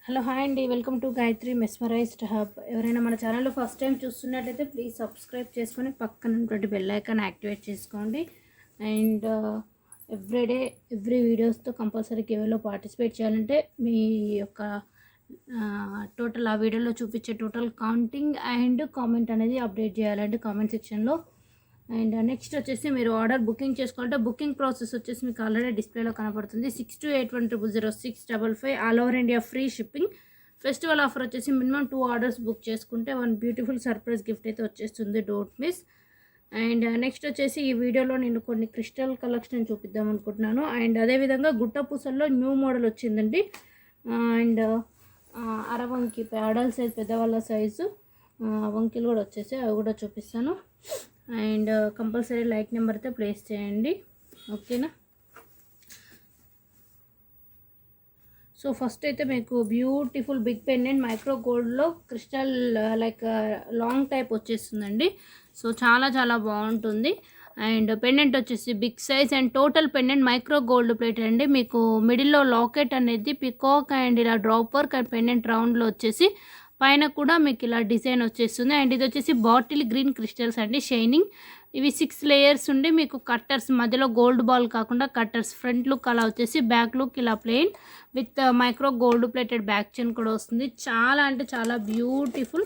Hello hi అండి, welcome to Gayatri mesmerised hub. ఎవరైనా మన ఛానల్లో ఫస్ట్ టైం చూస్తున్నట్లయితే ప్లీజ్ సబ్స్క్రైబ్ చేసుకొని పక్కన ఉన్నటువంటి బెల్ ఐకాన్ యాక్టివేట్ చేసుకోండి. అండ్ ఎవ్రీ వీడియోస్తో కంపల్సరీ గివ్వేలో పార్టిసిపేట్ చేయాలంటే మీ యొక్క టోటల్ ఆ వీడియోలో చూపించే టోటల్ కౌంటింగ్ అండ్ కామెంట్ అనేది అప్డేట్ చేయాలండి కామెంట్ సెక్షన్లో. అండ్ నెక్స్ట్ వచ్చేసి మీరు ఆర్డర్ బుకింగ్ చేసుకోవాలంటే బుకింగ్ ప్రాసెస్ వచ్చేసి మీకు ఆల్రెడీ డిస్ప్లేలో కనపడుతుంది. 6281000655 all over India free shipping. Festival offer వచ్చేసి మినిమం 2 ఆర్డర్స్ బుక్ చేసుకుంటే 1 బ్యూటిఫుల్ సర్ప్రైజ్ గిఫ్ట్ అయితే వచ్చేస్తుంది, డోంట్ మిస్. అండ్ నెక్స్ట్ వచ్చేసి ఈ వీడియోలో నేను కొన్ని క్రిస్టల్ కలెక్షన్ చూపిద్దాం అనుకుంటున్నాను. అండ్ అదేవిధంగా గుట్ట పూసల్లో న్యూ మోడల్ వచ్చిందండి. అండ్ అరవంకి అడల్ట్ సైజ్, పెద్దవాళ్ళ సైజు వంకీలు కూడా వచ్చేసి అవి కూడా చూపిస్తాను. అండ్ కంపల్సరీ లైక్ నెంబర్ అయితే ప్లేస్ చేయండి, ఓకేనా. సో ఫస్ట్ అయితే మీకు బ్యూటిఫుల్ బిగ్ పెండెంట్ మైక్రో గోల్డ్లో క్రిస్టల్ లైక్ లాంగ్ టైప్ వచ్చేస్తుందండి. సో చాలా చాలా బాగుంటుంది. అండ్ పెండెంట్ వచ్చేసి big size and total pendant micro gold plate అండి. మీకు మిడిల్లో లాకెట్ అనేది పికాక్ అండ్ ఇలా డ్రాప్ వర్క్ అండ్ పెండెంట్ రౌండ్లో వచ్చేసి పైన కూడా మీకు ఇలా డిజైన్ వచ్చేస్తుంది. అండ్ ఇది వచ్చేసి బాటిల్ గ్రీన్ క్రిస్టల్స్ అండి, షైనింగ్. ఇవి 6 లేయర్స్ ఉండి మీకు కట్టర్స్ మధ్యలో గోల్డ్ బాల్ కాకుండా కట్టర్స్, ఫ్రంట్ లుక్ అలా వచ్చేసి బ్యాక్ లుక్ ఇలా plain with micro gold plated back chain కూడా వస్తుంది. చాలా అంటే చాలా బ్యూటిఫుల్.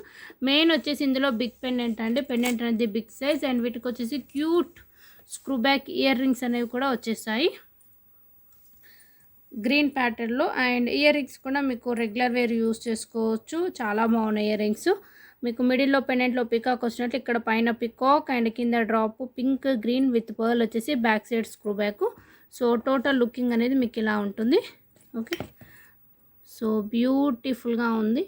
మెయిన్ వచ్చేసి ఇందులో బిగ్ పెండెంట్ అండి, పెండెంట్ అనేది బిగ్ సైజ్. అండ్ వీటికి వచ్చేసి cute screw back ear rings అనేవి కూడా వచ్చేసాయి గ్రీన్ ప్యాటర్న్లో. అండ్ ఇయర్ రింగ్స్ కూడా మీకు రెగ్యులర్ వేర్ యూస్ చేసుకోవచ్చు, చాలా బాగున్నాయి ఇయర్ రింగ్స్. మీకు మిడిల్లో పెండెంట్లో పికాక్ వచ్చినట్లు ఇక్కడ పైన పికాక్ అండ్ కింద drop pink green with pearl వచ్చేసి back side screw back. So total looking అనేది మీకు ఇలా ఉంటుంది, ఓకే. సో బ్యూటిఫుల్గా ఉంది.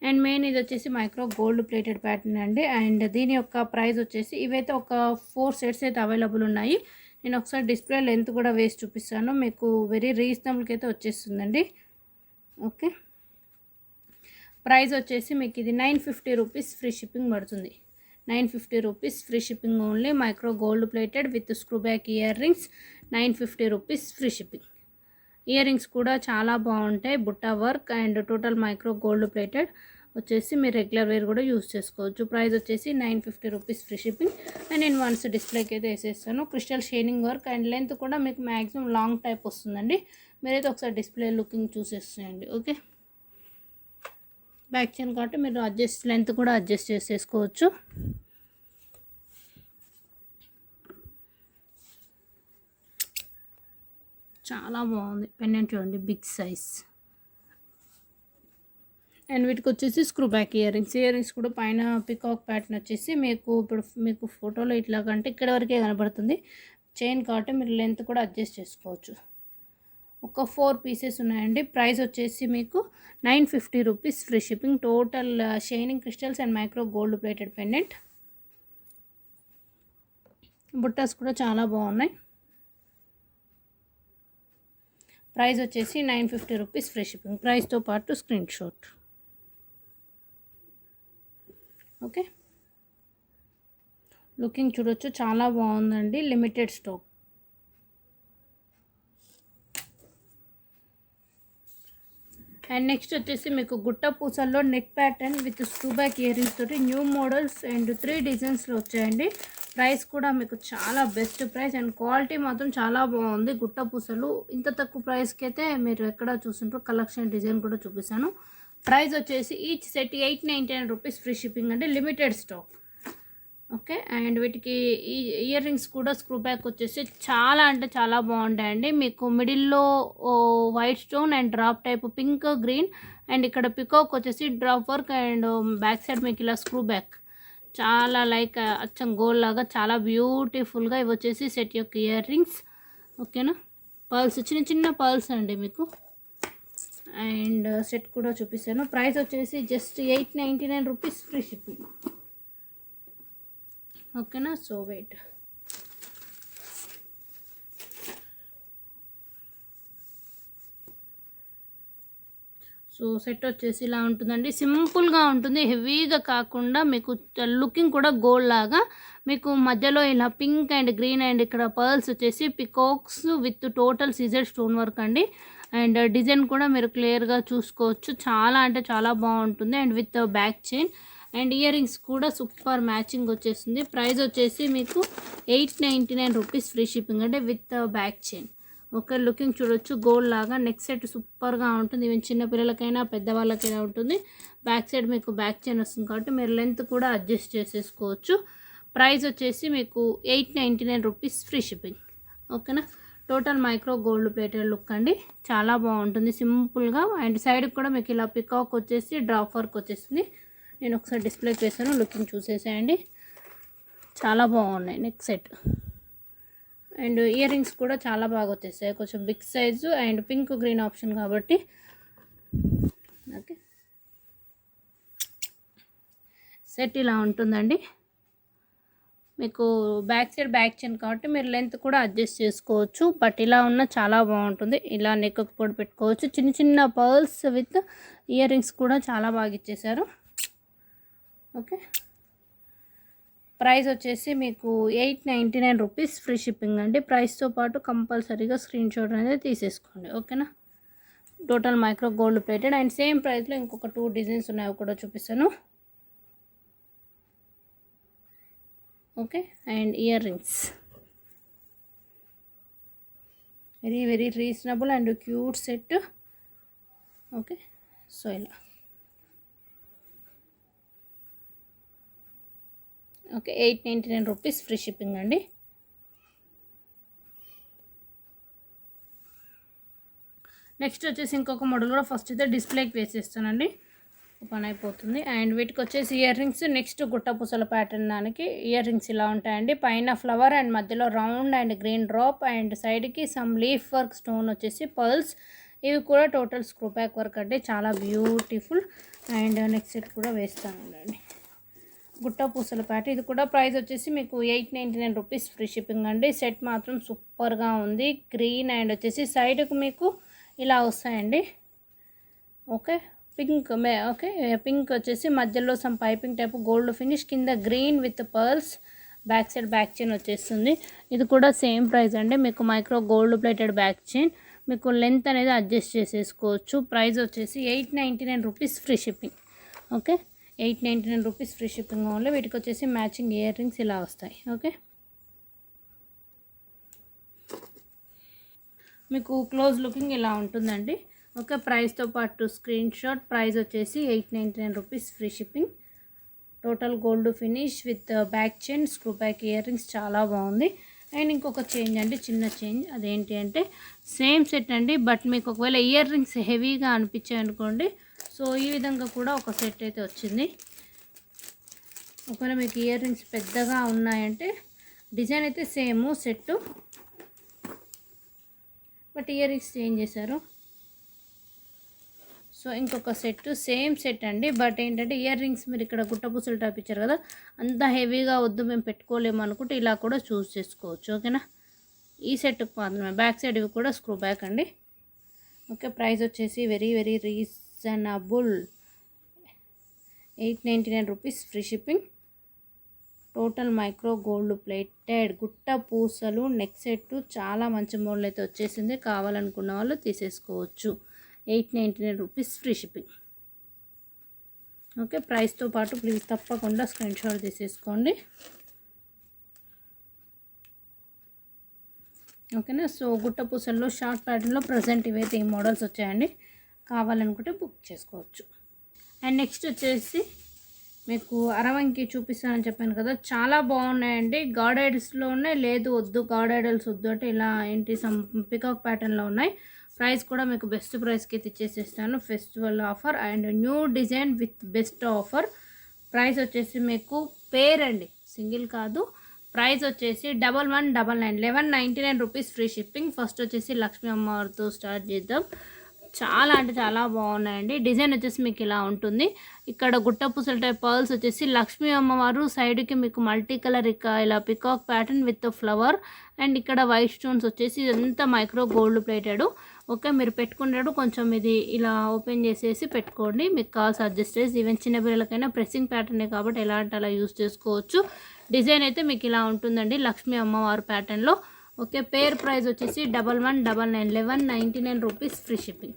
అండ్ మెయిన్ ఇది వచ్చేసి మైక్రో గోల్డ్ ప్లేటెడ్ ప్యాటర్న్ అండి. అండ్ దీని యొక్క ప్రైస్ వచ్చేసి ఇవైతే ఒక 4 సెట్స్ అయితే అవైలబుల్ ఉన్నాయి. నేను ఒకసారి డిస్ప్లే లెంత్ కూడా వేసి చూపిస్తాను, మీకు వెరీ రీజనబుల్కి అయితే వచ్చేస్తుందండి, ఓకే. ప్రైస్ వచ్చేసి మీకు ఇది 950 రూపీస్ ఫ్రీ షిప్పింగ్ పడుతుంది. 950 rupees free shipping only. Micro gold plated with screw back earrings, 950 rupees free shipping. Earrings కూడా చాలా బాగుంటాయి, బుట్టా work and total micro gold plated వచ్చేసి మీరు రెగ్యులర్ వేర్ కూడా యూస్ చేసుకోవచ్చు. ప్రైస్ వచ్చేసి 950 రూపీస్ ఫ్రీ షిప్పింగ్. అండ్ నేను వన్స్ డిస్ప్లేకి అయితే వేసేస్తాను. Crystal shining work and length కూడా మీకు మ్యాక్సిమం లాంగ్ టైప్ వస్తుందండి. మీరైతే ఒకసారి డిస్ప్లే లుకింగ్ చూసేసేయండి, ఓకే. బ్యాక్ చైన్ కాబట్టి మీరు లెంత్ కూడా అడ్జస్ట్ చేసేసుకోవచ్చు. చాలా బాగుంది పెండెంట్, చూడండి బిగ్ సైజ్. అండ్ వీటికి వచ్చేసి స్క్రూ బ్యాక్ ఇయర్ రింగ్స్ కూడా పైన పికాక్ ప్యాటర్న్ వచ్చేసి మీకు ఫోటోలో ఇట్లా కంటే ఇక్కడ వరకే కనబడుతుంది. చైన్ కాబట్టి మీరు లెంత్ కూడా అడ్జస్ట్ చేసుకోవచ్చు. ఒక 4 పీసెస్ ఉన్నాయండి. ప్రైస్ వచ్చేసి మీకు 950 rupees free shipping. Total shining crystals and micro gold plated pendant. బుట్టాస్ కూడా చాలా బాగున్నాయి. ప్రైస్ వచ్చేసి 950 రూపీస్ ఫ్రీ షిప్పింగ్. ప్రైస్తో పాటు స్క్రీన్ షాట్, ఓకే. లుకింగ్ చూడొచ్చు, చాలా బాగుందండి, లిమిటెడ్ స్టాక్. అండ్ నెక్స్ట్ వచ్చేసి మీకు గుట్ట పూసల్లో neck pattern with screw back earrings తోటి న్యూ మోడల్స్ అండ్ 3 డిజైన్స్లో వచ్చాయండి. ప్రైస్ కూడా మీకు చాలా బెస్ట్ ప్రైస్ అండ్ క్వాలిటీ మాత్రం చాలా బాగుంది. గుట్ట పూసలు ఇంత తక్కువ ప్రైస్కి అయితే మీరు ఎక్కడ చూస్తుంటారో. కలెక్షన్ డిజైన్ కూడా చూపిస్తాను. ప్రైస్ వచ్చేసి each set 899 rupees free shipping అంటే లిమిటెడ్ స్టాక్, ఓకే. అండ్ వీటికి ఈ ఇయర్ రింగ్స్ కూడా స్క్రూ బ్యాక్ వచ్చేసి చాలా అంటే చాలా బాగుంటాయండి. మీకు మిడిల్లో white stone and drop type pink green and ఇక్కడ పికాక్ వచ్చేసి drop work and back side మీకు ఇలా స్క్రూ బ్యాక్ చాలా లైక్ అచ్చం గోల్డ్ లాగా చాలా బ్యూటిఫుల్గా ఇవి వచ్చేసి సెట్ యొక్క ఇయర్ రింగ్స్, ఓకేనా. పర్ల్స్ చిన్న చిన్న పర్ల్స్ అండి మీకు. అండ్ సెట్ కూడా చూపిస్తాను. ప్రైస్ వచ్చేసి జస్ట్ 899 రూపీస్ ఫ్రీ షిప్పింగ్, ఓకేనా. సో వెయిట్, సో సెట్ వచ్చేసి ఇలా ఉంటుందండి, సింపుల్గా ఉంటుంది, హెవీగా కాకుండా మీకు లుకింగ్ కూడా గోల్డ్ లాగా. మీకు మధ్యలో ఇలా పింక్ అండ్ గ్రీన్ అండ్ ఇక్కడ పర్ల్స్ వచ్చేసి పికాక్స్ విత్ టోటల్ సీజర్ స్టోన్ వర్క్ అండి. అండ్ డిజైన్ కూడా మీరు క్లియర్గా చూసుకోవచ్చు. చాలా అంటే చాలా బాగుంటుంది. And with back chain and earrings కూడా సూపర్ మ్యాచింగ్ వచ్చేస్తుంది. ప్రైస్ వచ్చేసి మీకు 899 రూపీస్ ఫ్రీ షిప్పింగ్, అంటే with back chain. Okay, looking చూడొచ్చు, గోల్డ్ లాగా. నెక్ సెట్ సూపర్గా ఉంటుంది. ఈవెన్ చిన్నపిల్లలకైనా పెద్దవాళ్ళకైనా ఉంటుంది. బ్యాక్ సైడ్ మీకు బ్యాక్ చైన్ వస్తుంది కాబట్టి మీరు లెంత్ కూడా అడ్జస్ట్ చేసేసుకోవచ్చు. ప్రైస్ వచ్చేసి మీకు 899 రూపీస్ ఫ్రీ షిప్పింగ్. ఓకేనా. Total micro gold plated look అండి, చాలా బాగుంటుంది సింపుల్గా. అండ్ సైడ్కి కూడా మీకు ఇలా పికాక్ వచ్చేసి డ్రాప్ వర్క్ వచ్చేసింది. నేను ఒకసారి డిస్ప్లేకి వేసాను, లుకింగ్ చూసేసేయండి. చాలా బాగున్నాయి neck set. And earrings కూడా చాలా బాగా వచ్చేసాయి, కొంచెం big size and pink green option కాబట్టి. ఓకే, సెట్ ఇలా ఉంటుందండి. మీకు బ్యాక్ సైడ్ బ్యాక్ చైన్ కాబట్టి మీరు లెంత్ కూడా అడ్జస్ట్ చేసుకోవచ్చు. బట్ ఇలా ఉన్న చాలా బాగుంటుంది. ఇలా నెక్ కూడా పెట్టుకోవచ్చు. చిన్న చిన్న పర్ల్స్ విత్ ఇయర్ రింగ్స్ కూడా చాలా బాగా ఇచ్చేసారు. ఓకే, ప్రైస్ వచ్చేసి మీకు 899 రూపీస్ ఫ్రీ షిప్పింగ్ అండి. ప్రైస్తో పాటు కంపల్సరీగా స్క్రీన్ షాట్ అనేది తీసేసుకోండి. ఓకేనా. Total micro gold plated and same ప్రైస్లో ఇంకొక 2 డిజైన్స్ ఉన్నాయి, అవి కూడా చూపిస్తాను. Okay, and ear rings very very reasonable and cute set. Okay, so ఇలా. ఓకే, 899 రూపీస్ ఫ్రీ షిప్పింగ్ అండి. నెక్స్ట్ వచ్చేసి ఇంకొక మోడల్ కూడా ఫస్ట్ అయితే డిస్ప్లేకి వేసేస్తానండి, పని అయిపోతుంది. అండ్ వీటికి వచ్చేసి ఇయర్ రింగ్స్. నెక్స్ట్ గుట్టపూసల ప్యాటర్న్ దానికి ఇయర్ రింగ్స్ ఇలా ఉంటాయండి. పైన ఫ్లవర్ అండ్ మధ్యలో round and green drop and సైడ్కి సమ్ లీఫ్ వర్క్ స్టోన్ వచ్చేసి పర్ల్స్. ఇవి కూడా టోటల్ స్క్రూ బ్యాక్ వర్క్ అంటే చాలా బ్యూటిఫుల్. అండ్ నెక్స్ట్ సెట్ కూడా వేస్తానండి, గుట్టపూసల ప్యాటర్న్. ఇది కూడా ప్రైస్ వచ్చేసి మీకు 899 రూపీస్ ఫ్రీ షిప్పింగ్ అండి. సెట్ మాత్రం సూపర్గా ఉంది. గ్రీన్ అండ్ వచ్చేసి సైడ్కి మీకు ఇలా వస్తాయండి. ఓకే, పింక్ ఓకే, పింక్ వచ్చేసి మధ్యలో some piping type gold finish, కింద green with pearls, back side back chain వచ్చేస్తుంది. ఇది కూడా సేమ్ ప్రైస్ అండి. మీకు micro gold plated back chain. మీకు లెంత్ అనేది అడ్జస్ట్ చేసేసుకోవచ్చు. ప్రైస్ వచ్చేసి 899 rupees free shipping. Okay, 899 rupees free shipping only. వీటికి వచ్చేసి మ్యాచింగ్ ఇయర్ రింగ్స్ ఇలా వస్తాయి. ఓకే, మీకు క్లోజ్ లుకింగ్ ఇలా ఉంటుందండి. ఓకే, ప్రైస్తో పాటు స్క్రీన్ షాట్. ప్రైస్ వచ్చేసి 899 rupees free shipping. Total gold finish with back chain, screw back ear rings, చాలా బాగుంది. అండ్ ఇంకొక చేంజ్ అండి, చిన్న చేంజ్. అదేంటి అంటే సేమ్ సెట్ అండి, బట్ మీకు ఒకవేళ ఇయర్ రింగ్స్ హెవీగా అనిపించాయి అనుకోండి, సో ఈ విధంగా కూడా ఒక సెట్ అయితే వచ్చింది. ఒకవేళ మీకు ఇయర్ రింగ్స్ పెద్దగా ఉన్నాయంటే డిజైన్ అయితే same set, but ear rings change చేశారు. సో ఇంకొక సెట్ సేమ్ సెట్ అండి, బట్ ఏంటంటే ఇయర్ రింగ్స్ మీరు ఇక్కడ గుట్టపూసలు టైప్ ఇచ్చారు కదా, అంత హెవీగా వద్దు మేము పెట్టుకోలేము అనుకుంటే ఇలా కూడా చూస్ చేసుకోవచ్చు. ఓకేనా, ఈ సెట్కి మాత్రమే. బ్యాక్ సైడ్ ఇవి కూడా స్క్రూ బ్యాక్ అండి. ఓకే, ప్రైస్ వచ్చేసి very very reasonable, 899 rupees free shipping. Total micro gold plated గుట్ట పూసలు నెక్ సెట్, చాలా మంచి మోడల్ అయితే వచ్చేసింది. కావాలనుకున్న వాళ్ళు తీసేసుకోవచ్చు. 899 రూపీస్ ఫ్రీ షిప్పింగ్. ఓకే, ప్రైస్తో పాటు ప్లీజ్ తప్పకుండా స్క్రీన్ షాట్ తీసేసుకోండి. ఓకేనా. సో గుట్ట పూసల్లో షార్ట్ ప్యాటర్న్లో ప్రజెంట్ ఇవైతే ఈ మోడల్స్ వచ్చాయండి. కావాలనుకుంటే బుక్ చేసుకోవచ్చు. అండ్ నెక్స్ట్ వచ్చేసి మీకు అరవంకి చూపిస్తానని చెప్పాను కదా, చాలా బాగున్నాయండి. గాడ్ ఐడల్స్లో ఉన్నాయి, లేదు వద్దు గాడ్ ఐడల్స్ వద్దు అంటే ఇలా ఏంటి సమ్ పికాక్ ప్యాటర్న్లో ఉన్నాయి. ప్రైస్ కూడా మీకు బెస్ట్ ప్రైస్కి ఇచ్చేసేస్తాను. Festival offer and new design with best offer. Price వచ్చేసి మీకు పేర్ అండి, సింగిల్ కాదు. ప్రైస్ వచ్చేసి 1199, 1199 రూపీస్ ఫ్రీ షిప్పింగ్. ఫస్ట్ వచ్చేసి లక్ష్మీ అమ్మవారితో స్టార్ట్ చేద్దాం. చాలా అంటే చాలా బాగున్నాయండి. డిజైన్ వచ్చేసి మీకు ఇలా ఉంటుంది. ఇక్కడ గుట్ట పూసల టైప్ పర్ల్స్ వచ్చేసి లక్ష్మీ అమ్మవారు, సైడ్కి మీకు మల్టీ కలర్ ఇలా peacock pattern with flower, and ఇక్కడ వైట్ స్టోన్స్ వచ్చేసి ఇదంతా మైక్రో గోల్డ్ ప్లేటెడ్. ఓకే, మీరు పెట్టుకునేటప్పుడు కొంచెం ఇది ఇలా ఓపెన్ చేసేసి పెట్టుకోండి, మీకు కావాల్సిన అడ్జస్ట్ చేసి. ఈవెన్ చిన్నపిల్లలకైనా ప్రెస్సింగ్ ప్యాటర్నే కాబట్టి ఎలా అంటే అలా యూస్ చేసుకోవచ్చు. డిజైన్ అయితే మీకు ఇలా ఉంటుందండి, లక్ష్మీ అమ్మవారు ప్యాటర్న్లో. ఓకే, పేర్ ప్రైస్ వచ్చేసి 1199, 1199 rupees free shipping.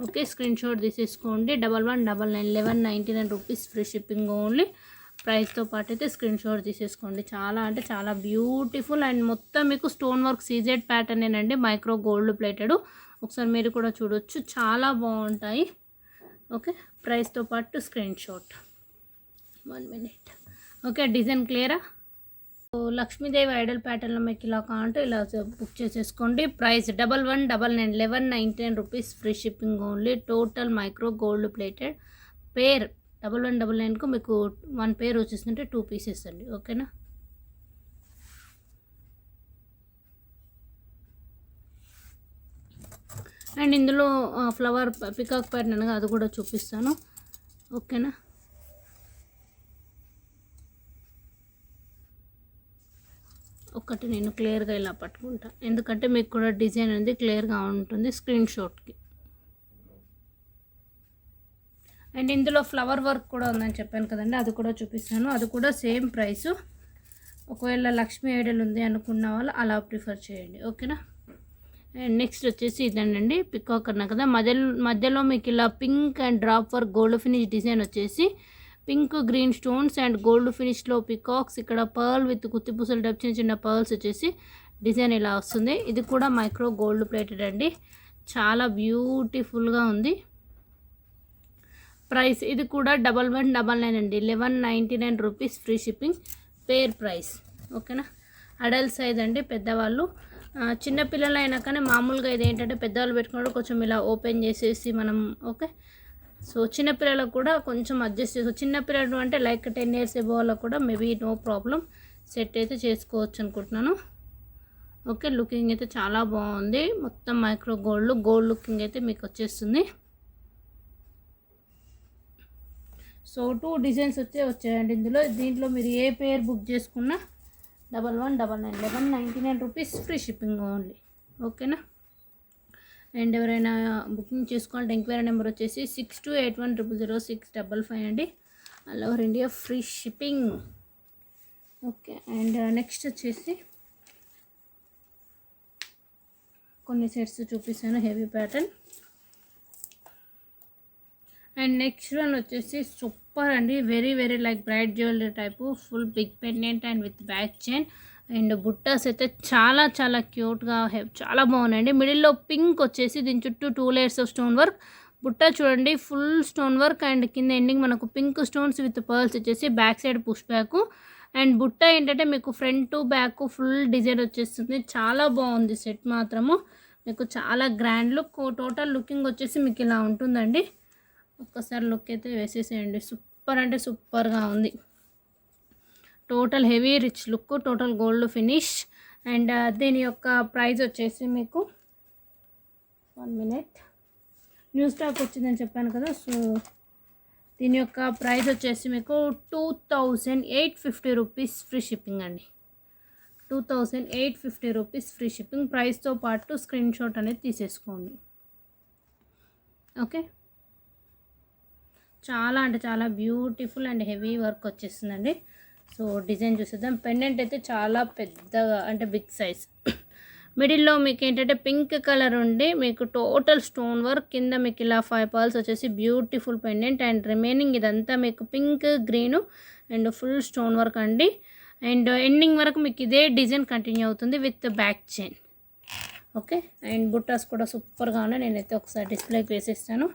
Okay, screen shot తీసేసుకోండి. 1199, 1199 రూపీస్ ఫ్రీ షిప్పింగ్ ఓన్లీ. ప్రైస్తో పాటు అయితే స్క్రీన్ షాట్ తీసేసుకోండి. చాలా అంటే చాలా బ్యూటిఫుల్ అండ్ మొత్తం మీకు స్టోన్ వర్క్ సీజెడ్ ప్యాటర్నేనండి, మైక్రో గోల్డ్ ప్లేటెడ్. ఒకసారి మీరు కూడా చూడొచ్చు, చాలా బాగుంటాయి. ఓకే, ప్రైస్తో పాటు screenshot. 1 minute. Okay, design క్లియరా? లక్ష్మీదేవి ఐడల్ ప్యాటర్న్లో మీకు ఇలా కావాలంటే ఇలా బుక్ చేసేసుకోండి. Price 1199, 1199 rupees free shipping only. Total micro gold plated. Pair 1199కు మీకు 1 పేర్ వచ్చేసిందంటే 2 పీసెస్ అండి. ఓకేనా? అండ్ ఇందులో ఫ్లవర్ పికాక్ ప్యాటర్న్ అనగా అది కూడా చూపిస్తాను. ఓకేనా? ఒకటి నేను క్లియర్గా ఇలా పట్టుకుంటా, ఎందుకంటే మీకు కూడా డిజైన్ అనేది క్లియర్గా ఉంటుంది స్క్రీన్ షాట్కి. అండ్ ఇందులో ఫ్లవర్ వర్క్ కూడా ఉందని చెప్పాను కదండి, అది కూడా చూపిస్తాను. అది కూడా సేమ్ ప్రైసు. ఒకవేళ లక్ష్మీ ఐడల్ ఉంది అనుకున్న వాళ్ళు అలా ప్రిఫర్ చేయండి. ఓకేనా? అండ్ నెక్స్ట్ వచ్చేసి ఇదేనండి, పికాక్ అన్నా కదా, మధ్యలో మీకు ఇలా pink and drop work gold finish design వచ్చేసి pink green stones and gold ఫినిష్లో పికాక్స్. ఇక్కడ పర్ల్ విత్ కుత్తిపూసలు టైప్ చిన్న చిన్న పర్ల్స్ వచ్చేసి డిజైన్ ఇలా వస్తుంది. ఇది కూడా మైక్రో గోల్డ్ ప్లేటెడ్ అండి, చాలా బ్యూటిఫుల్గా ఉంది. ప్రైస్ ఇది కూడా 1199 అండి, 1199 రూపీస్ ఫ్రీ షిప్పింగ్. పేర్ ప్రైస్. ఓకేనా? అడల్ట్ సైజ్ అండి, పెద్దవాళ్ళు. చిన్నపిల్లలు అయినా కానీ మామూలుగా ఇది ఏంటంటే పెద్దవాళ్ళు పెట్టుకున్నప్పుడు కొంచెం ఇలా ఓపెన్ చేసేసి మనం. ఓకే, సో చిన్నపిల్లలకు కూడా కొంచెం అడ్జస్ట్ చేసుకో. చిన్నపిల్లలు అంటే లైక్ 10 years ఎబో వాళ్ళకు కూడా మేబీ నో ప్రాబ్లం సెట్ అయితే చేసుకోవచ్చు అనుకుంటున్నాను. ఓకే, లుకింగ్ అయితే చాలా బాగుంది. మొత్తం మైక్రో గోల్డ్ లుకింగ్ అయితే మీకు వచ్చేస్తుంది. సో 2 డిజైన్స్ వచ్చాయండి ఇందులో. దీంట్లో మీరు ఏ పేర్ బుక్ చేసుకున్నా 1199, 1199 రూపీస్ ఫ్రీ షిప్పింగ్ ఓన్లీ. ఓకేనా? అండ్ ఎవరైనా బుకింగ్ చేసుకోవాలంటే ఎంక్వైరీ నెంబర్ వచ్చేసి 6281000655 అండి. All over India free shipping. Okay, and next వచ్చేసి కొన్ని సెట్స్ చూపిస్తాను, heavy pattern. And next one వచ్చేసి సూపర్ అండి, very very like bright jewellery type, full big pendant and with back chain. And బుట్టాస్ అయితే చాలా చాలా క్యూట్గా చాలా బాగున్నాయండి. మిడిల్లో పింక్ వచ్చేసి దీని చుట్టూ 2 layers ఆఫ్ స్టోన్ వర్క్. బుట్ట చూడండి, ఫుల్ స్టోన్ వర్క్ అండ్ కింద ఎండింగ్ మనకు పింక్ స్టోన్స్ విత్ పర్ల్స్ వచ్చేసి back side push back. And బుట్ట ఏంటంటే మీకు front to back full design వచ్చేస్తుంది. చాలా బాగుంది సెట్ మాత్రము, మీకు చాలా గ్రాండ్ లుక్. టోటల్ లుకింగ్ వచ్చేసి మీకు ఇలా ఉంటుందండి. ఒక్కసారి లుక్ అయితే వేసేసేయండి, సూపర్ అంటే సూపర్గా ఉంది. Total heavy rich look, total gold finish. And దీని యొక్క ప్రైస్ వచ్చేసి మీకు 1 మినిట్, న్యూ స్టాక్ వచ్చిందని చెప్పాను కదా. సో దీని యొక్క ప్రైస్ వచ్చేసి మీకు 2850 రూపీస్ ఫ్రీ షిప్పింగ్ అండి. 2850 రూపీస్ ఫ్రీ షిప్పింగ్. ప్రైస్తో పాటు స్క్రీన్ షాట్ అనేది తీసేసుకోండి. ఓకే, చాలా అంటే చాలా బ్యూటిఫుల్ అండ్ హెవీ వర్క్ వచ్చేస్తుందండి. సో డిజైన్ చూసేద్దాం. పెండెంట్ అయితే చాలా పెద్దగా అంటే బిగ్ సైజ్. మిడిల్లో మీకు ఏంటంటే పింక్ కలర్ ఉండి మీకు టోటల్ స్టోన్ వర్క్, కింద మీకు ఇలా 5 పర్ల్స్ వచ్చేసి బ్యూటిఫుల్ పెండెంట్. అండ్ రిమైనింగ్ ఇదంతా మీకు pink green and full stone work అండి. అండ్ ఎండింగ్ వరకు మీకు ఇదే డిజైన్ కంటిన్యూ అవుతుంది with back chain. Okay, and బుట్టాస్ కూడా సూపర్గా ఉన్నాయి. నేనైతే ఒకసారి డిస్ప్లేకి వేసేస్తాను.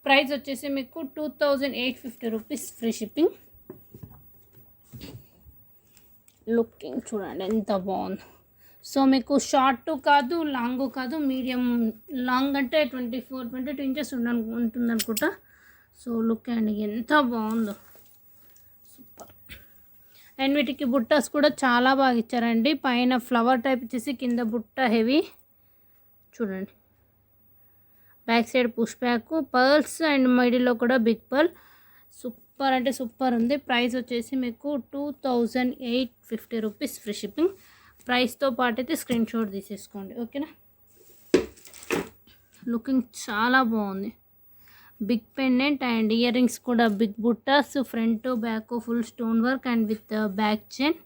ప్రైస్ వచ్చేసి మీకు 2850 రూపీస్ ఫ్రీ షిప్పింగ్. లుకింగ్ చూడండి ఎంత బాగుంది. సో మీకు షార్ట్ కాదు, లాంగ్ కాదు, మీడియం. లాంగ్ అంటే 22 ఇంచెస్ ఉంటుంది అనుకుంటా. సో లుక్ అండి ఎంత బాగుందో, సూపర్. అండ్ వీటికి బుట్టాస్ కూడా చాలా బాగా ఇచ్చారండి. పైన ఫ్లవర్ టైప్ ఇచ్చేసి కింద బుట్ట హెవీ చూడండి. Back side push back, pearls and మిడిల్లో కూడా బిగ్ పర్ల్. సూపర్ అంటే సూపర్ ఉంది. ప్రైస్ వచ్చేసి మీకు 2850 రూపీస్ ఫ్రీ షిప్పింగ్. ప్రైస్తో పాటు అయితే స్క్రీన్ షాట్ తీసేసుకోండి. ఓకేనా? లుకింగ్ చాలా బాగుంది. Big pendant and earrings కూడా బిగ్ బుట్టాస్, front back full stone work and with back chain.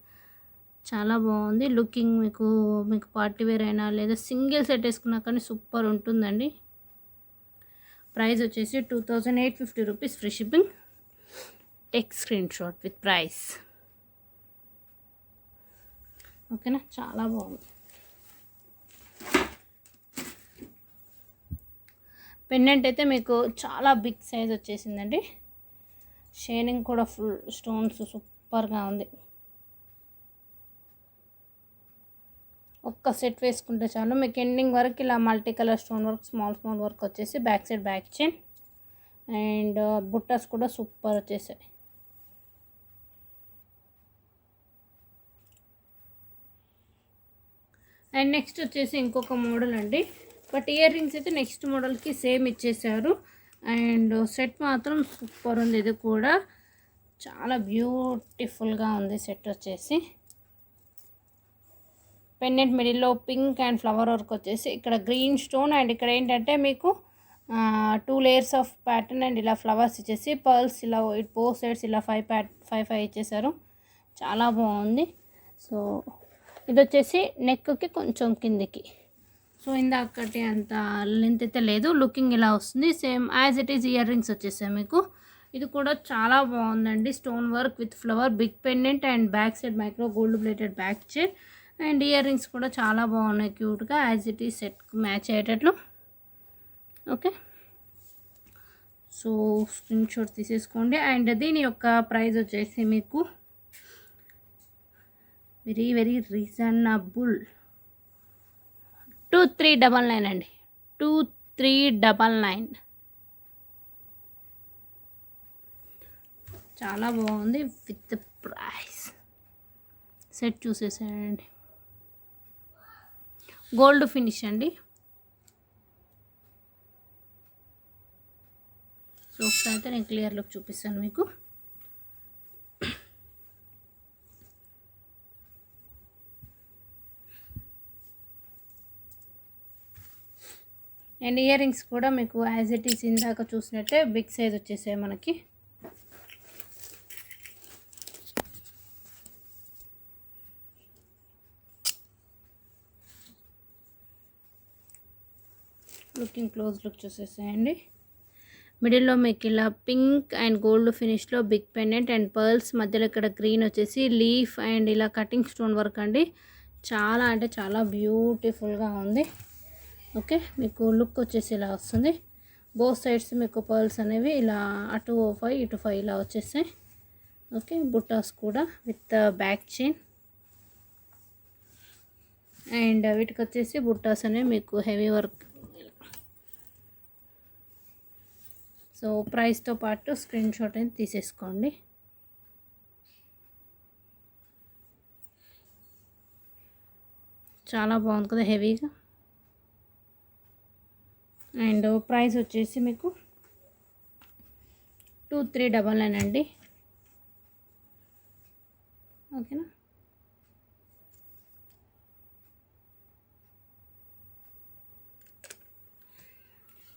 చాలా బాగుంది లుకింగ్. మీకు పార్టీ వేర్ అయినా లేదా సింగిల్ సెట్ వేసుకున్నా కానీ సూపర్ ఉంటుందండి. ప్రైస్ వచ్చేసి 2850 rupees, free shipping. Tech screen shot with price. ఓకేనా, చాలా బాగుంది. పెండెంట్ అయితే మీకు చాలా బిగ్ సైజ్ వచ్చేసిందండి. షైనింగ్ కూడా ఫుల్ స్టోన్స్ సూపర్గా ఉంది. ఒక్క సెట్ వేసుకుంటే చాలు మీకు ఎండింగ్ వరకు ఇలా multi colour stone work, small work వచ్చేసి back side back chain and బుట్టాస్ కూడా సూపర్ వచ్చేసాయి. అండ్ నెక్స్ట్ వచ్చేసి ఇంకొక మోడల్ అండి. బట్ ఇయర్ రింగ్స్ అయితే నెక్స్ట్ మోడల్కి సేమ్ ఇచ్చేసారు. అండ్ సెట్ మాత్రం సూపర్ ఉంది. ఇది కూడా చాలా బ్యూటిఫుల్గా ఉంది సెట్ వచ్చేసి. పెండెంట్ మిడిల్లో పింక్ అండ్ ఫ్లవర్ వర్క్ వచ్చేసి ఇక్కడ గ్రీన్ స్టోన్ అండ్ ఇక్కడ ఏంటంటే మీకు 2 లేయర్స్ ఆఫ్ ప్యాటర్న్ అండ్ ఇలా ఫ్లవర్స్ ఇచ్చేసి పర్ల్స్ ఇలా బోత్ సైడ్స్ ఇలా 5 ఇచ్చేసారు. చాలా బాగుంది. సో ఇది వచ్చేసి నెక్కి కొంచెం కిందికి. సో ఇందాకటి అంత లెంత్ అయితే లేదు. లుకింగ్ ఇలా వస్తుంది. Same as it is earrings వచ్చేసాయి మీకు. ఇది కూడా చాలా బాగుందండి. Stone work with flower, big pendant and back side micro gold plated back chain and earrings కూడా చాలా బాగున్నాయి క్యూట్గా యాజ్ ఇట్ ఈజ్ సెట్కి మ్యాచ్ అయ్యేటట్లు. ఓకే, సో స్క్రీన్ షాట్ తీసేసుకోండి. అండ్ దీని యొక్క ప్రైస్ వచ్చేసి మీకు వెరీ రీజనబుల్ 2399 అండి. 2399 చాలా బాగుంది విత్ ప్రైస్. సెట్ చూసేసాయండి. గోల్డ్ ఫినిష్ అండి. సో ఒకసారి అయితే నేను క్లియర్ లుక్ చూపిస్తాను మీకు. అండ్ ఇయర్ రింగ్స్ కూడా మీకు యాజ్ ఇట్ ఈస్ ఇందాక చూసినట్టే బిగ్ సైజ్ వచ్చేసాయి మనకి. లుకింగ్ క్లోజ్ లుక్ చూసేసాయండి. మిడిల్లో మీకు ఇలా పింక్ అండ్ గోల్డ్ ఫినిష్లో బిగ్ పెండెంట్ అండ్ పర్ల్స్, మధ్యలో ఇక్కడ గ్రీన్ వచ్చేసి లీఫ్ అండ్ ఇలా కటింగ్ స్టోన్ వర్క్ అండి. చాలా అంటే చాలా బ్యూటిఫుల్గా ఉంది. ఓకే, మీకు లుక్ వచ్చేసి ఇలా వస్తుంది. బోత్ సైడ్స్ మీకు పర్ల్స్ అనేవి ఇలా అటు 5 ఇటు 5 ఇలా వచ్చేసాయి. ఓకే, బుట్టాస్ కూడా విత్ బ్యాక్ చైన్ అండ్ వీటికి వచ్చేసి బుట్టాస్ అనేవి మీకు హెవీ వర్క్. సో ప్రైస్తో పాటు స్క్రీన్ షాట్ అనేది తీసేసుకోండి. చాలా బాగుంది కదా హెవీగా. అండ్ ప్రైస్ వచ్చేసి మీకు 2399 అండి. ఓకేనా,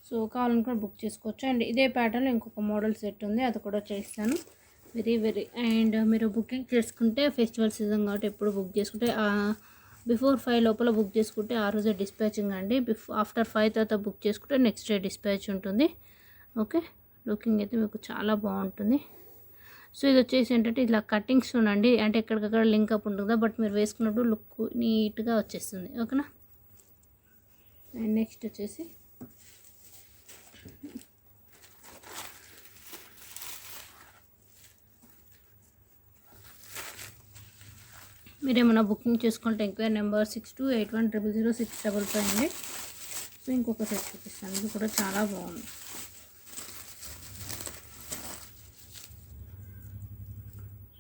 సో కావాలనుకుని బుక్ చేసుకోవచ్చు. అండ్ ఇదే ప్యాటర్న్లో ఇంకొక మోడల్ సెట్ ఉంది, అది కూడా చేస్తాను. వెరీ అండ్ మీరు బుకింగ్ చేసుకుంటే ఫెస్టివల్ సీజన్ కాబట్టి ఎప్పుడు బుక్ చేసుకుంటే బిఫోర్ 5 లోపల బుక్ చేసుకుంటే ఆ రోజే డిస్పాచింగ్ అండి. ఆఫ్టర్ 5 తర్వాత బుక్ చేసుకుంటే నెక్స్ట్ డే డిస్పాచ్ ఉంటుంది. ఓకే, లుకింగ్ అయితే మీకు చాలా బాగుంటుంది. సో ఇది వచ్చేసి ఏంటంటే ఇలా కటింగ్స్ ఉండండి, అంటే ఎక్కడికక్కడ లింక్ అప్ ఉంటుంది కదా, బట్ మీరు వేసుకున్నప్పుడు లుక్ నీట్గా వచ్చేస్తుంది. ఓకేనా, అండ్ నెక్స్ట్ వచ్చేసి మీరు ఏమైనా బుకింగ్ చేసుకుంటే ఎంక్వైరీ నెంబర్ 6281000655 అండి. సో ఇంకొక సెట్ చూపిస్తాను, ఇది కూడా చాలా బాగుంది.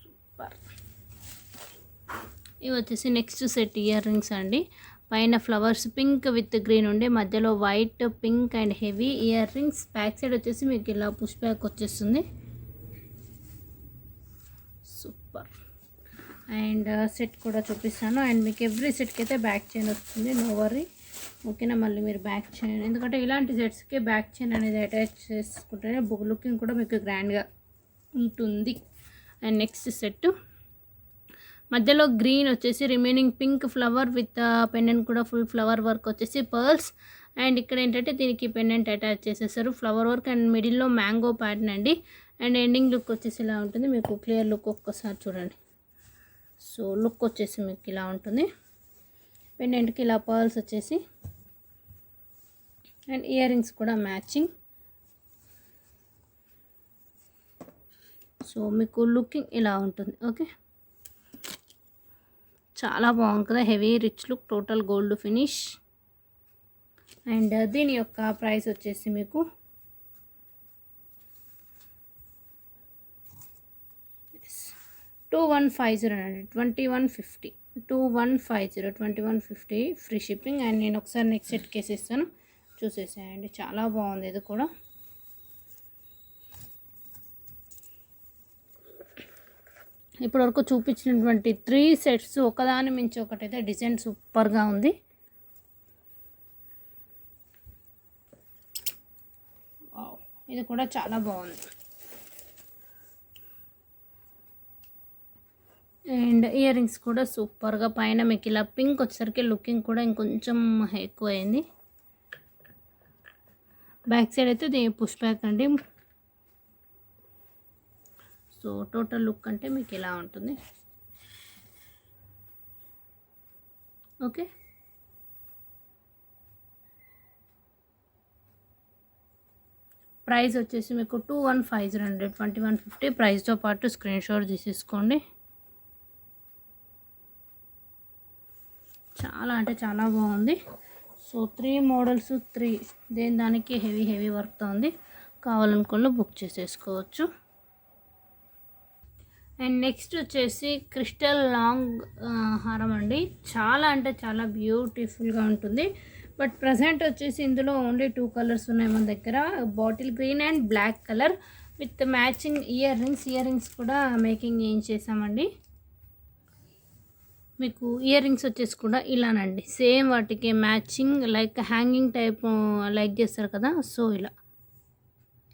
సూపర్. ఇవి వచ్చేసి నెక్స్ట్ సెట్ ఇయర్ రింగ్స్ అండి. పైన ఫ్లవర్స్ పింక్ విత్ గ్రీన్ ఉండే, మధ్యలో white pink and heavy ear rings. Back side వచ్చేసి మీకు ఇలా పుష్ బ్యాక్ వచ్చేస్తుంది. సూపర్. అండ్ సెట్ కూడా చూపిస్తాను. అండ్ మీకు ఎవ్రీ సెట్కి అయితే బ్యాక్ చైన్ వస్తుంది, నో వరీ. ఓకేనా, మళ్ళీ మీరు బ్యాక్ చైన్, ఎందుకంటే ఇలాంటి సెట్స్కి బ్యాక్ చైన్ అనేది అటాచ్ చేసుకుంటేనే లుకింగ్ కూడా మీకు గ్రాండ్గా ఉంటుంది. అండ్ నెక్స్ట్ సెట్ మధ్యలో గ్రీన్ వచ్చేసి remaining pink flower with pendant కూడా ఫుల్ ఫ్లవర్ వర్క్ వచ్చేసి పర్ల్స్. అండ్ ఇక్కడ ఏంటంటే దీనికి పెండెంట్ అటాచ్ చేసేసారు ఫ్లవర్ వర్క్ అండ్ మిడిల్లో మ్యాంగో ప్యాటర్న్ అండి. అండ్ ఎండింగ్ లుక్ వచ్చేసి ఇలా ఉంటుంది. మీకు క్లియర్ లుక్ ఒక్కసారి చూడండి. సో లుక్ వచ్చేసి మీకు ఇలా ఉంటుంది. పెండెంట్కి ఇలా పర్ల్స్ వచ్చేసి అండ్ ఇయర్ రింగ్స్ కూడా మ్యాచింగ్. సో మీకు లుకింగ్ ఇలా ఉంటుంది. ఓకే, చాలా బాగుంది కదా, heavy rich look, total gold finish. And దీని యొక్క ప్రైస్ వచ్చేసి మీకు 2150 అండి, 2150, 2150 ఫ్రీ షిప్పింగ్. అండ్ నేను ఒకసారి నెక్స్ట్ సెట్ కేసు ఇస్తాను, చూసేసేయండి. చాలా బాగుంది ఇది కూడా. ఇప్పటివరకు చూపించినటువంటి 3 సెట్స్ ఒకదాని మించి ఒకటైతే డిజైన్ సూపర్గా ఉంది. ఇది కూడా చాలా బాగుంది. అండ్ ఇయర్ రింగ్స్ కూడా సూపర్గా, పైన మీకు ఇలా పింక్ వచ్చేసరికి లుకింగ్ కూడా ఇంకొంచెం ఎక్కువ అయింది. బ్యాక్ సైడ్ అయితే ఇది పుష్ బ్యాక్ అండి. సో టోటల్ లుక్ అంటే మీకు ఇలా ఉంటుంది. ఓకే, ప్రైస్ వచ్చేసి మీకు 2150 అండి, 2150 ప్రైస్తో పాటు స్క్రీన్ షాట్ తీసేసుకోండి. చాలా అంటే చాలా బాగుంది. సో 3 మోడల్స్, 3 దానికి హెవీ వర్క్తో ఉంది. కావాలనుకున్న బుక్ చేసేసుకోవచ్చు. అండ్ నెక్స్ట్ వచ్చేసి క్రిస్టల్ లాంగ్ హారం అండి. చాలా అంటే చాలా బ్యూటిఫుల్గా ఉంటుంది. బట్ ప్రజెంట్ వచ్చేసి ఇందులో ఓన్లీ 2 కలర్స్ ఉన్నాయి మన దగ్గర, bottle green and black colour with matching earrings కూడా మేకింగ్ ఏం చేసామండి. మీకు ఇయర్ రింగ్స్ వచ్చేసి కూడా ఇలానండి, సేమ్ వాటికి matching like hanging type like చేస్తారు కదా, సో ఇలా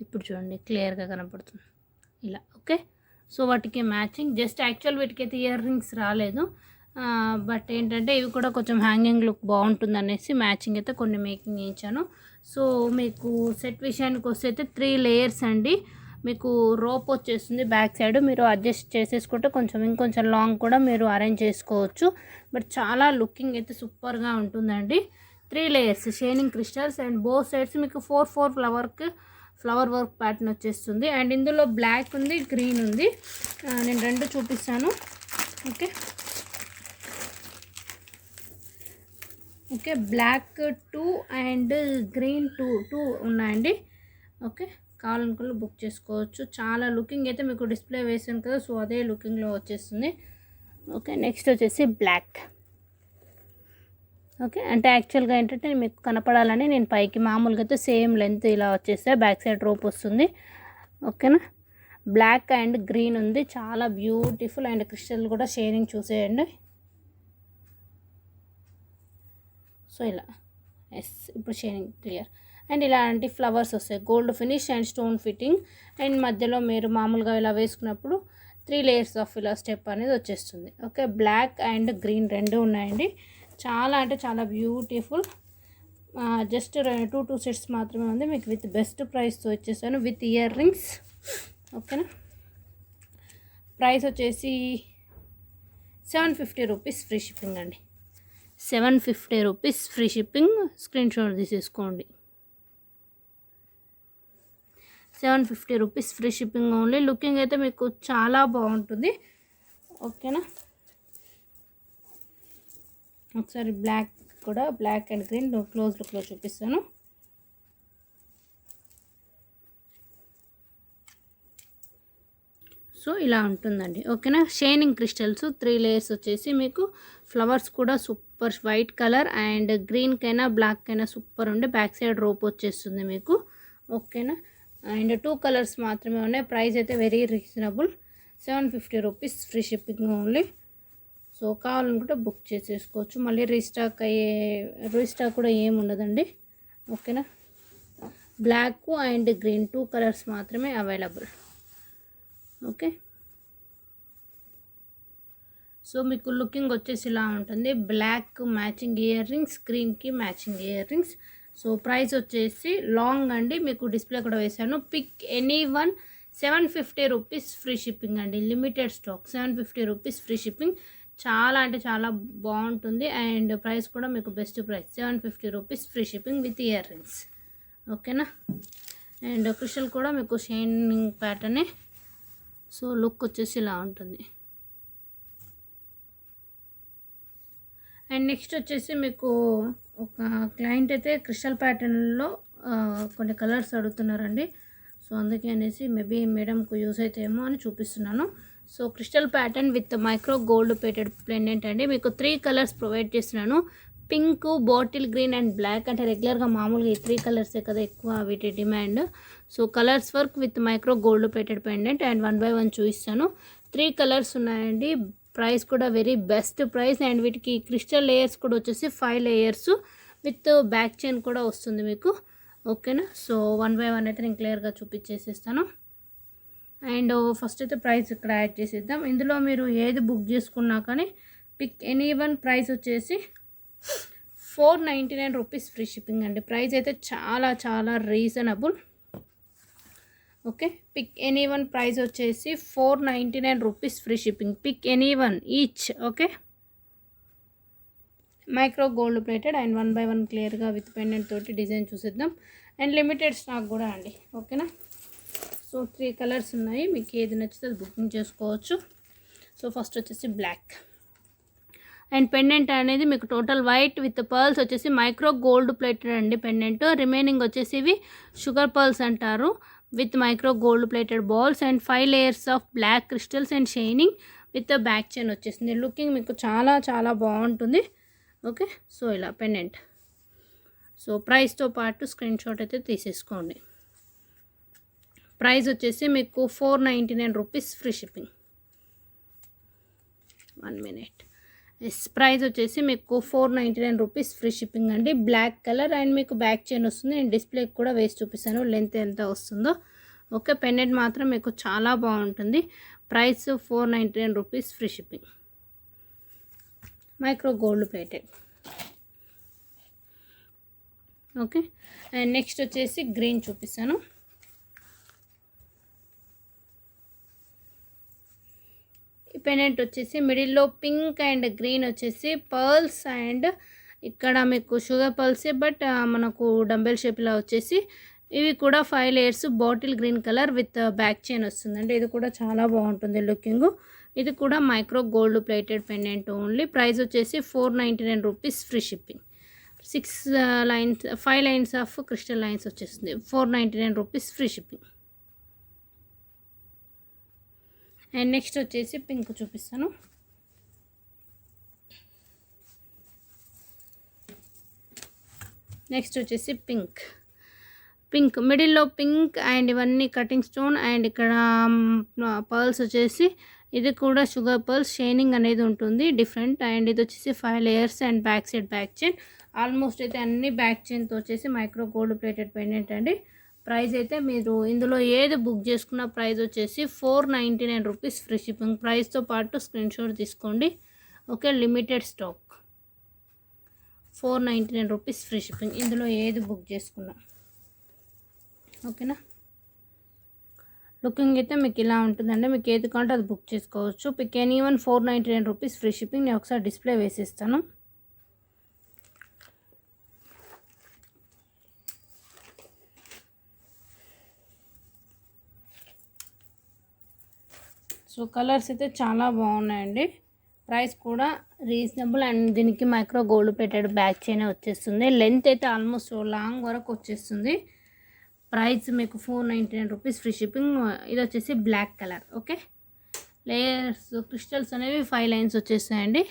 ఇప్పుడు చూడండి క్లియర్గా కనపడుతుంది ఇలా. ఓకే, సో వాటికి మ్యాచింగ్, జస్ట్ యాక్చువల్ వీటికైతే ఇయర్ రింగ్స్ రాలేదు, బట్ ఏంటంటే ఇవి కూడా కొంచెం హ్యాంగింగ్ లుక్ బాగుంటుంది అనేసి మ్యాచింగ్ అయితే కొన్ని మేకింగ్ చేయించాను. సో మీకు సెట్ విషయానికి వస్తే అయితే 3 లేయర్స్ అండి. మీకు రోప్ వచ్చేస్తుంది బ్యాక్ సైడ్, మీరు అడ్జస్ట్ చేసేసుకుంటే ఇంకొంచెం లాంగ్ కూడా మీరు అరేంజ్ చేసుకోవచ్చు. బట్ చాలా లుకింగ్ అయితే సూపర్గా ఉంటుందండి. 3 layers shining crystals and both sides మీకు 4 ఫ్లవర్ వర్క్ ప్యాటర్న్ వచ్చేస్తుంది. అండ్ ఇందులో బ్లాక్ ఉంది, గ్రీన్ ఉంది. నేను 2 చూపిస్తాను. ఓకే, బ్లాక్ 2 అండ్ గ్రీన్ 2 ఉన్నాయండి. ఓకే, కావాలనుకున్న బుక్ చేసుకోవచ్చు. చాలా లుకింగ్ అయితే మీకు డిస్ప్లే వేసాను కదా, సో అదే లుకింగ్లో వచ్చేస్తుంది. ఓకే, నెక్స్ట్ వచ్చేసి బ్లాక్. ఓకే, అంటే యాక్చువల్గా ఏంటంటే మీకు కనపడాలని నేను పైకి మామూలుగా అయితే సేమ్ లెంత్ ఇలా వచ్చేస్తే బ్యాక్ సైడ్ రోప్ వస్తుంది. ఓకేనా, బ్లాక్ అండ్ గ్రీన్ ఉంది, చాలా బ్యూటిఫుల్. అండ్ క్రిస్టల్ కూడా షేరింగ్ చూసేయండి. సో ఇలా ఇప్పుడు షేరింగ్ క్లియర్. అండ్ ఇలాంటి ఫ్లవర్స్ వస్తాయి, gold finish and stone fitting. And మధ్యలో మీరు మామూలుగా ఇలా వేసుకున్నప్పుడు 3 లేయర్స్ ఆఫ్ ఇలా స్టెప్ అనేది వచ్చేస్తుంది. ఓకే, బ్లాక్ అండ్ గ్రీన్ 2 ఉన్నాయండి. చాలా అంటే చాలా బ్యూటిఫుల్. జస్ట్ 2 సెట్స్ మాత్రమే ఉంది. మీకు విత్ బెస్ట్ ప్రైస్తో వచ్చేసాను విత్ ఇయర్ రింగ్స్. ఓకేనా, ప్రైస్ వచ్చేసి 750 రూపీస్ ఫ్రీ షిప్పింగ్ అండి. 750 rupees free shipping. Screen shot తీసేసుకోండి. 750 rupees free shipping only. Looking అయితే మీకు చాలా బాగుంటుంది. ఓకేనా, ఒకసారి బ్లాక్ కూడా, బ్లాక్ అండ్ గ్రీన్ క్లోజ్ లుక్లో చూపిస్తాను. సో ఇలా ఉంటుందండి. ఓకేనా, షైనింగ్ క్రిస్టల్స్ 3 లేయర్స్ వచ్చేసి మీకు ఫ్లవర్స్ కూడా సూపర్ వైట్ కలర్ అండ్ గ్రీన్కైనా బ్లాక్కైనా సూపర్ ఉండే బ్యాక్ సైడ్ రోప్ వచ్చేస్తుంది మీకు. ఓకేనా, అండ్ 2 కలర్స్ మాత్రమే ఉన్నాయి. ప్రైస్ అయితే very reasonable, 750 rupees free shipping only. So కావాలనుకుంటే బుక్ చేసేసుకోవచ్చు. మళ్ళీ రీస్టాక్ కూడా ఏమి ఉండదండి. ఓకేనా, బ్లాక్ అండ్ గ్రీన్ 2 కలర్స్ మాత్రమే అవైలబుల్. ఓకే, సో మీకు లుకింగ్ వచ్చేసి ఇలా ఉంటుంది. బ్లాక్ మ్యాచింగ్ ఇయర్ రింగ్స్, గ్రీన్కి matching earrings. So price వచ్చేసి లాంగ్ అండి, మీకు డిస్ప్లే కూడా వేశాను. Pick any one 750 rupees free shipping అండి. Limited stock, 750 rupees free shipping. చాలా అంటే చాలా బాగుంటుంది అండ్ ప్రైస్ కూడా మీకు best price, 750 rupees free shipping with ear rings. ఓకేనా. అండ్ క్రిస్టల్ కూడా మీకు షైనింగ్ ప్యాటర్నే. సో లుక్ వచ్చేసి ఇలా ఉంటుంది. అండ్ నెక్స్ట్ వచ్చేసి మీకు ఒక క్లయింట్ అయితే క్రిస్టల్ ప్యాటర్న్లో కొన్ని కలర్స్ అడుగుతున్నారండి. సో అందుకే అనేసి మేబీ మేడంకు యూస్ అవుతాయేమో అని చూపిస్తున్నాను. So crystal pattern with micro gold plated pendant అండి. మీకు 3 కలర్స్ ప్రొవైడ్ చేస్తున్నాను. Pink, bottle green and black. అంటే రెగ్యులర్గా మామూలుగా ఈ 3 కలర్సే కదా ఎక్కువ వీటి demand. So colours work with micro gold plated pendant and 1 by 1 చూపిస్తాను. 3 కలర్స్ ఉన్నాయండి. ప్రైస్ కూడా వెరీ బెస్ట్ ప్రైస్ అండ్ వీటికి క్రిస్టల్ లేయర్స్ కూడా వచ్చేసి 5 లేయర్స్ విత్ బ్యాక్ చైన్ కూడా వస్తుంది మీకు. ఓకేనా. సో 1 by 1 అయితే నేను క్లియర్గా చూపించేసేస్తాను. అండ్ ఫస్ట్ అయితే ప్రైస్ ఇక్కడ యాడ్ చేసేద్దాం. ఇందులో మీరు ఏది బుక్ చేసుకున్నా కానీ పిక్ ఎనీ వన్ ప్రైస్ వచ్చేసి 499 రూపీస్ ఫ్రీ షిప్పింగ్ అండి. ప్రైస్ అయితే చాలా చాలా reasonable. Okay. Pick any one price వచ్చేసి 499 rupees free shipping. Pick any one each. Okay. Micro gold plated and 1 by 1 క్లియర్గా విత్ పెండెంట్ తోటి డిజైన్ చూసేద్దాం. అండ్ లిమిటెడ్ స్టాక్ కూడా అండి. ఓకేనా. సో 3 కలర్స్ ఉన్నాయి, మీకు ఏది నచ్చితే అది బుకింగ్ చేసుకోవచ్చు. సో ఫస్ట్ వచ్చేసి బ్లాక్ అండ్ పెండెంట్ అనేది మీకు టోటల్ వైట్ విత్ పర్ల్స్ వచ్చేసి మైక్రో గోల్డ్ ప్లేటెడ్ అండి పెండెంట్. రిమైనింగ్ వచ్చేసి ఇవి షుగర్ పర్ల్స్ అంటారు with micro gold plated balls and 5 layers of black crystals and shining with back chain వచ్చేసింది. Looking మీకు చాలా చాలా బాగుంటుంది. ఓకే. సో ఇలా పెండెంట్. సో ప్రైస్తో పాటు స్క్రీన్ షాట్ అయితే తీసేసుకోండి. ప్రైస్ వచ్చేసి మీకు 499 rupees free shipping. 1 minute. Yes, price వచ్చేసి మీకు 499 రూపీస్ ఫ్రీ షిప్పింగ్ అండి. బ్లాక్ కలర్ అండ్ మీకు బ్యాక్ చైన్ వస్తుంది. నేను డిస్ప్లేకి కూడా వేసి చూపిస్తాను లెంత్ ఎంత వస్తుందో. ఓకే. పెండెంట్ మాత్రం మీకు చాలా బాగుంటుంది. Price 499 rupees free shipping. Micro gold plated. Okay. And next వచ్చేసి గ్రీన్ చూపిస్తాను. ఈ పెండెంట్ వచ్చేసి మిడిల్లో పింక్ అండ్ గ్రీన్ వచ్చేసి పర్ల్స్ అండ్ ఇక్కడ మీకు షుగర్ పర్ల్సే బట్ మనకు డంబెల్ షేప్లా వచ్చేసి ఇవి కూడా 5 layers bottle green colour with back chain వస్తుందండి. ఇది కూడా చాలా బాగుంటుంది లుకింగ్. ఇది కూడా micro gold plated pendant only. Price వచ్చేసి 499 rupees free shipping. 5 lines of crystal lines వచ్చేస్తుంది. 499 రూపీస్ ఫ్రీ షిప్పింగ్. అండ్ నెక్స్ట్ వచ్చేసి పింక్ చూపిస్తాను. నెక్స్ట్ వచ్చేసి పింక్ మిడిల్లో పింక్ అండ్ ఇవన్నీ కటింగ్ స్టోన్ అండ్ ఇక్కడ పర్ల్స్ వచ్చేసి ఇది కూడా షుగర్ పర్ల్స్ షైనింగ్ అనేది ఉంటుంది డిఫరెంట్. అండ్ ఇది వచ్చేసి 5 layers and back side back chain. Almost అయితే అన్ని బ్యాక్ చైన్తో వచ్చేసి మైక్రో గోల్డ్ ప్లేటెడ్ పెండెంట్ అండి. ప్రైస్ అయితే మీరు ఇందులో ఏది బుక్ చేసుకున్న ప్రైస్ వచ్చేసి 499 రూపీస్ ఫ్రీ షిప్పింగ్. ప్రైస్తో పాటు స్క్రీన్ షాట్ తీసుకోండి. Okay. Limited stock, 499 rupees free shipping. ఇందులో ఏది బుక్ చేసుకున్నా. ఓకేనా. లుకింగ్ అయితే మీకు ఇలా ఉంటుందండి. మీకు ఏది కావాలంటే అది బుక్ చేసుకోవచ్చు. Pick any one 499 rupees free shipping. నేను ఒకసారి డిస్ప్లే వేసిస్తాను. సో కలర్స్ అయితే చాలా బాగున్నాయండి. ప్రైస్ కూడా రీజనబుల్ అండ్ దీనికి micro gold plated back chain వచ్చేస్తుంది. లెంత్ అయితే ఆల్మోస్ట్ లాంగ్ వరకు వచ్చేస్తుంది. ప్రైస్ మీకు 499 రూపీస్ ఫ్రీ షిప్పింగ్. ఇది వచ్చేసి black colour. Okay. Layers crystals అనేవి 5 లైన్స్ వచ్చేసాయండి.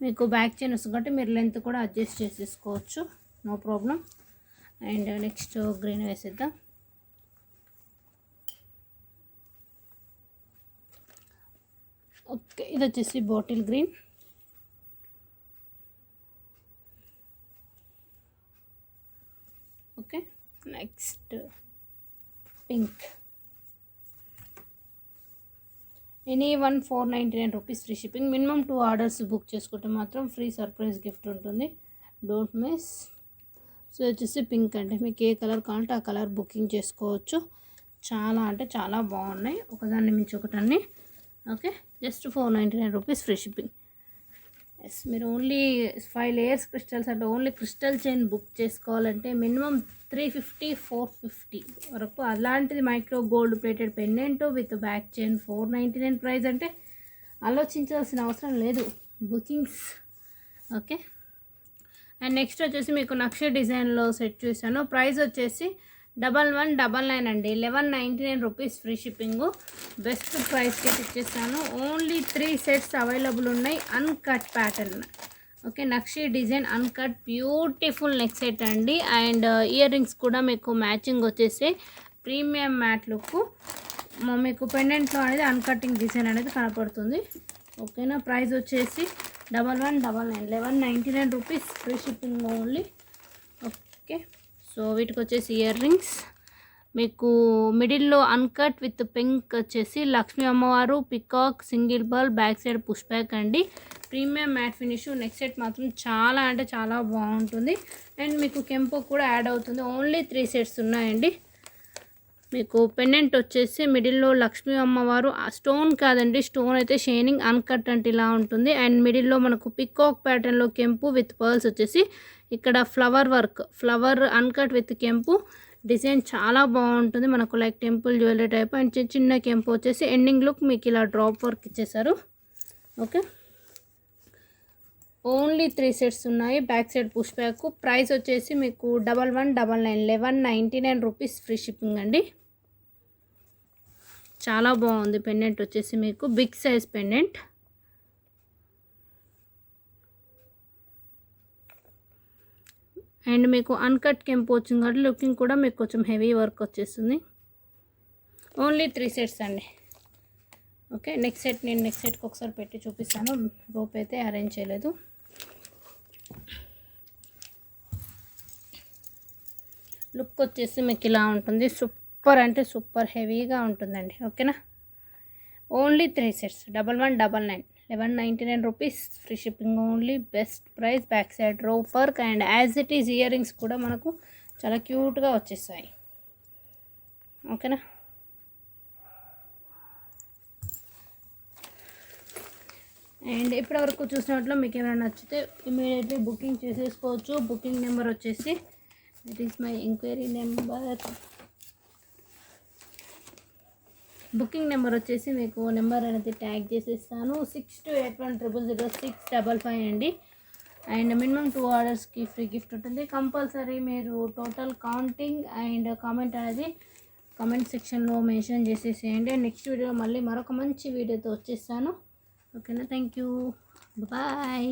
మీకు బ్యాక్ చైన్ వస్తుంది కాబట్టి మీరు లెంత్ కూడా అడ్జస్ట్ చేసేసుకోవచ్చు, no problem. And next green వేసేద్దాం. ఓకే. ఇది వచ్చేసి bottle green. Okay. Next pink. Any one 499 rupees free shipping. Minimum 2 orders book చేసుకుంటే మాత్రం ఫ్రీ సర్ప్రైజ్ గిఫ్ట్ ఉంటుంది, డోంట్ మిస్. సో వచ్చేసి పింక్ అండి, మీకు ఏ కలర్ కావాలంటే ఆ కలర్ బుకింగ్ చేసుకోవచ్చు. చాలా అంటే చాలా బాగున్నాయి, ఒకదాన్ని మించి ఒకటన్ని. Okay, just 499 rupees free shipping. Yes, మీరు ఓన్లీ 5 లేయర్స్ క్రిస్టల్స్ అంటే ఓన్లీ క్రిస్టల్ చైన్ బుక్ చేసుకోవాలంటే మినిమం 350-450 వరకు. అలాంటిది micro gold plated pendant with back chain 499 price అంటే ఆలోచించాల్సిన అవసరం లేదు, బుకింగ్స్. ఓకే, అండ్ నెక్స్ట్ వచ్చేసి మీకు నక్ష డిజైన్లో సెట్ చూసాను. ప్రైస్ వచ్చేసి 1199 అండి, 1199 రూపీస్ ఫ్రీ షిప్పింగ్. బెస్ట్ ప్రైస్కి ఇచ్చేస్తాను. ఓన్లీ 3 సెట్స్ అవైలబుల్ ఉన్నాయి, అన్కట్ ప్యాటర్న్. ఓకే, నక్షి design uncut beautiful neck set అండి. అండ్ ఇయర్ రింగ్స్ కూడా మీకు మ్యాచింగ్ వచ్చేసి ప్రీమియం మ్యాట్ లుక్. మీకు పెండెంట్లో అనేది అన్కటింగ్ డిజైన్ అనేది కనపడుతుంది. ఓకేనా, ప్రైస్ వచ్చేసి 1199, 1199 rupees free shipping only. Okay, so వీటికి వచ్చేసి ఇయర్ రింగ్స్ మీకు మిడిల్లో అన్కట్ విత్ పింక్ వచ్చేసి లక్ష్మీ అమ్మవారు, peacock, single ball, back side push back అండి. Premium matte finish. Next set మాత్రం చాలా అంటే చాలా బాగుంటుంది. అండ్ మీకు కెంపో కూడా యాడ్ అవుతుంది. ఓన్లీ 3 సెట్స్ ఉన్నాయండి. మీకు పెండెంట్ వచ్చేసి మిడిల్లో లక్ష్మీ అమ్మవారు, స్టోన్ కాదండి, స్టోన్ అయితే షైనింగ్ అన్కట్ అంటే ఇలా ఉంటుంది. అండ్ మిడిల్లో మనకు పికాక్ ప్యాటర్న్లో కెంపు విత్ పర్ల్స్ వచ్చేసి ఇక్కడ flower work, flower uncut with కెంపు డిజైన్ చాలా బాగుంటుంది మనకు, like temple jewellery type. And చిన్న కెంపు వచ్చేసి ఎండింగ్ లుక్ మీకు ఇలా డ్రాప్ వర్క్ ఇచ్చేసారు. ఓకే, ఓన్లీ 3 సెట్స్ ఉన్నాయి. Back side push back. Price వచ్చేసి మీకు 1199, 1199 రూపీస్ ఫ్రీ షిప్పింగ్ అండి. చాలా బాగుంది పెండెంట్ వచ్చేసి మీకు బిగ్ సైజ్ పెండెంట్. అండ్ మీకు అన్కట్ కెంపు వచ్చింది కాబట్టి లుకింగ్ కూడా మీకు కొంచెం హెవీ వర్క్ వచ్చేస్తుంది. ఓన్లీ 3 సెట్స్ అండి. ఓకే, నెక్స్ట్ సెట్ నేను నెక్స్ట్ సెట్కి ఒకసారి పెట్టి చూపిస్తాను, రోప్ అయితే అరేంజ్ చేయలేదు. లుక్ వచ్చేసి మీకు ఇలా ఉంటుంది, సూపర్ అంటే సూపర్ హెవీగా ఉంటుందండి. ఓకేనా, only 3 sets 1199, 1199 rupees free shipping only. Best price. Back side rope work and as it is earrings కూడా మనకు చాలా క్యూట్గా వచ్చేస్తాయి. ఓకేనా, అండ్ ఇప్పటివరకు చూసినట్లు మీకు ఏమైనా నచ్చితే ఇమీడియట్లీ బుకింగ్ చేసేసుకోవచ్చు. బుకింగ్ నెంబర్ వచ్చేసి that is my enquiry number. Booking number వచ్చేసి మీకు నెంబర్ అనేది ట్యాగ్ చేసేస్తాను, 6281000655 అండి. అండ్ మినిమం 2 ఆర్డర్స్కి ఫ్రీ గిఫ్ట్ ఉంటుంది. కంపల్సరీ మీరు టోటల్ కౌంటింగ్ అండ్ కామెంట్ అనేది కామెంట్ సెక్షన్లో మెన్షన్ చేసేసేయండి. నెక్స్ట్ వీడియో మళ్ళీ మరొక మంచి వీడియోతో వచ్చేస్తాను. ఓకేనా, థ్యాంక్ యూ, బాయ్.